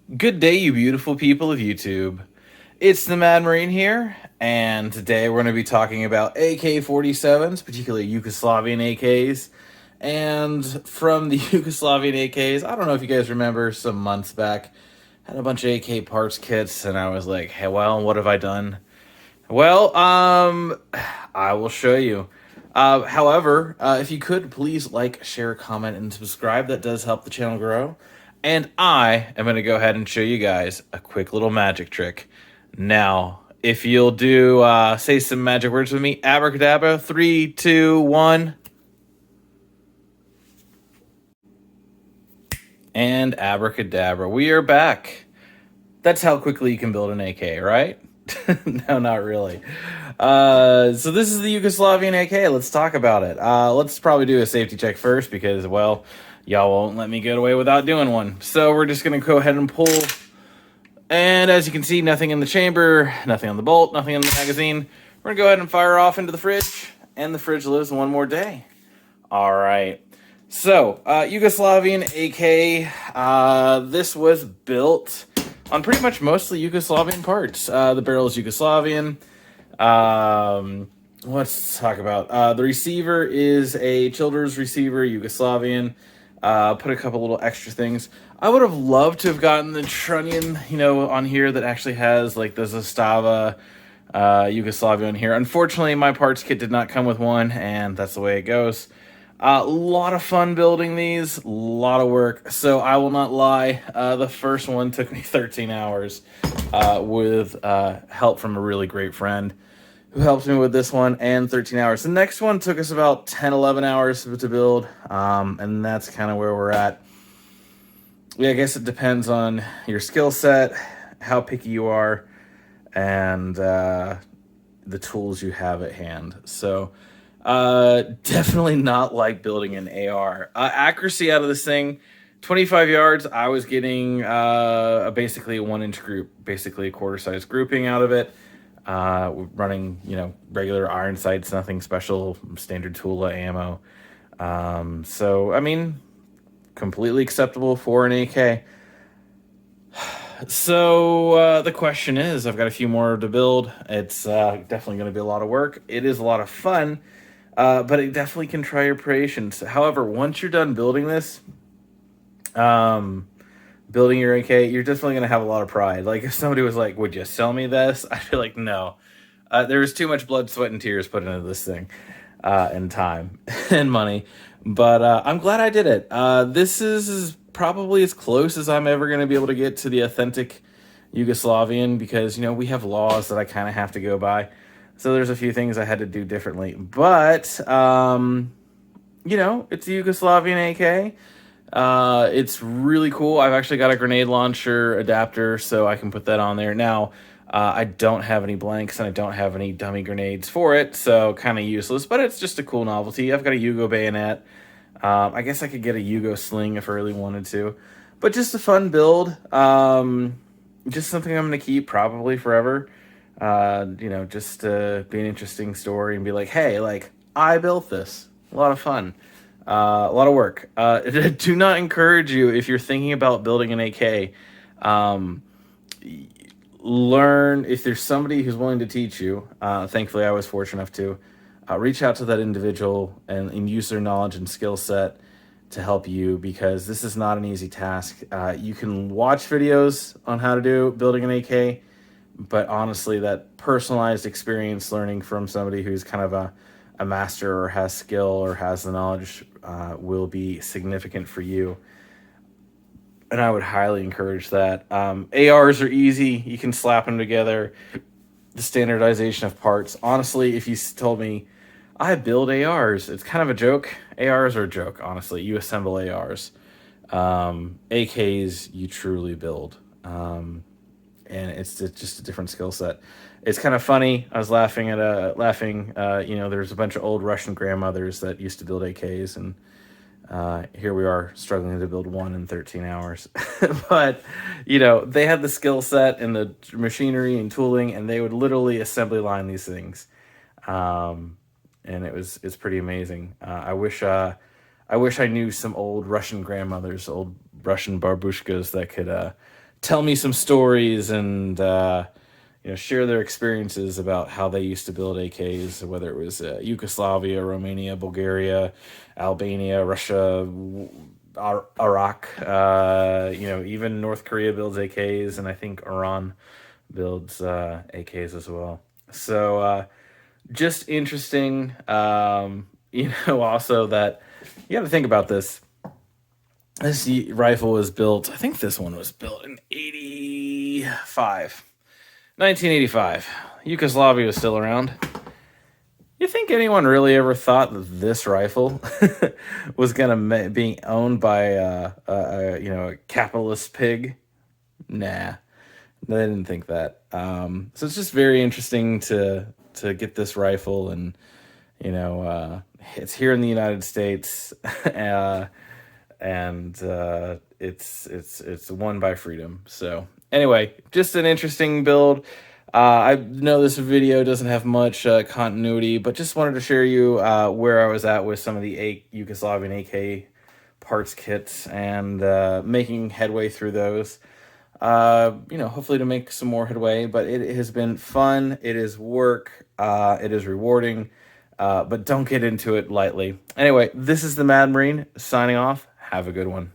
Good day, you beautiful people of YouTube. It's the Mad Marine here, and today we're going to be talking about AK-47s, particularly Yugoslavian AKs. And from the Yugoslavian AKs, I don't know if you guys remember some months back, had a bunch of AK parts kits, and I was like, hey, well, what have I done? Well, I will show you. However, if you could please like, share, comment, and subscribe, that does help the channel grow. And I am going to go ahead and show you guys a quick little magic trick. Now, if you'll do say some magic words with me, abracadabra, 3, 2, 1, and abracadabra. We are back. That's how quickly you can build an AK, right? No, not really. So this is the Yugoslavian AK. Let's talk about it. Let's probably do a safety check first because, well, y'all won't let me get away without doing one. So we're just going to go ahead and pull. And as you can see, nothing in the chamber, nothing on the bolt, nothing in the magazine. We're going to go ahead and fire off into the fridge. And the fridge lives one more day. All right. So, Yugoslavian AK. This was built on pretty much mostly Yugoslavian parts. The barrel is Yugoslavian. Let's talk about the receiver is a Childers receiver, Yugoslavian. Put a couple little extra things. I would have loved to have gotten the trunnion, on here that actually has like the Zastava Yugoslavia on here. Unfortunately, my parts kit did not come with one, and that's the way it goes. A lot of fun building these, a lot of work. So I will not lie, the first one took me 13 hours with help from a really great friend who helped me with this one, and 13 hours. The next one took us about 10, 11 hours to build, and that's kind of where we're at. Yeah, I guess it depends on your skill set, how picky you are, and the tools you have at hand. So definitely not like building an AR. Accuracy out of this thing, 25 yards, I was getting basically a 1-inch group, basically a quarter-size grouping out of it. Running, regular iron sights, nothing special, standard Tula ammo. So, I mean, completely acceptable for an AK. So, the question is, I've got a few more to build. It's definitely going to be a lot of work. It is a lot of fun, but it definitely can try your patience. However, once you're done building this, building your AK, you're definitely going to have a lot of pride. Like, if somebody was like, would you sell me this? I'd be like, no. There was too much blood, sweat, and tears put into this thing, and time and money. But I'm glad I did it. This is probably as close as I'm ever going to be able to get to the authentic Yugoslavian because, we have laws that I kind of have to go by. So there's a few things I had to do differently. But, it's a Yugoslavian AK. It's really cool. I've actually got a grenade launcher adapter, so I can put that on there. Now, I don't have any blanks, and I don't have any dummy grenades for it, so kind of useless, but it's just a cool novelty. I've got a Yugo bayonet. I guess I could get a Yugo sling if I really wanted to. But just a fun build. Just something I'm going to keep probably forever. Just to be an interesting story and be like, hey, I built this. A lot of fun. A lot of work. Do not encourage you if you're thinking about building an AK. Learn if there's somebody who's willing to teach you. Thankfully, I was fortunate enough to reach out to that individual and use their knowledge and skill set to help you because this is not an easy task. You can watch videos on how to do building an AK, but honestly, that personalized experience learning from somebody who's kind of a master or has skill or has the knowledge will be significant for you. And I would highly encourage that. ARs are easy. You can slap them together. The standardization of parts. Honestly, if you told me, I build ARs, it's kind of a joke. ARs are a joke, honestly. You assemble ARs. AKs, you truly build. And it's just a different skill set. It's kind of funny. I was laughing at there's a bunch of old Russian grandmothers that used to build AKs, and here we are struggling to build one in 13 hours. But, they had the skill set and the machinery and tooling, and they would literally assembly line these things. And it's pretty amazing. I wish I knew some old Russian grandmothers, old Russian babushkas that could tell me some stories and share their experiences about how they used to build AKs, whether it was Yugoslavia, Romania, Bulgaria, Albania, Russia, Iraq. Even North Korea builds AKs, and I think Iran builds AKs as well. So just interesting. Also that you got to think about this. This rifle was built, I think this one was built in 1985. Yugoslavia was still around. You think anyone really ever thought that this rifle was gonna be owned by a capitalist pig? Nah, they didn't think that. So it's just very interesting to get this rifle, and it's here in the United States. And it's won by freedom. So anyway, just an interesting build. I know this video doesn't have much continuity, but just wanted to share you where I was at with some of the Yugoslavian AK parts kits and making headway through those. Hopefully to make some more headway, but it has been fun. It is work. It is rewarding, but don't get into it lightly. Anyway, this is the Mad Marine signing off. Have a good one.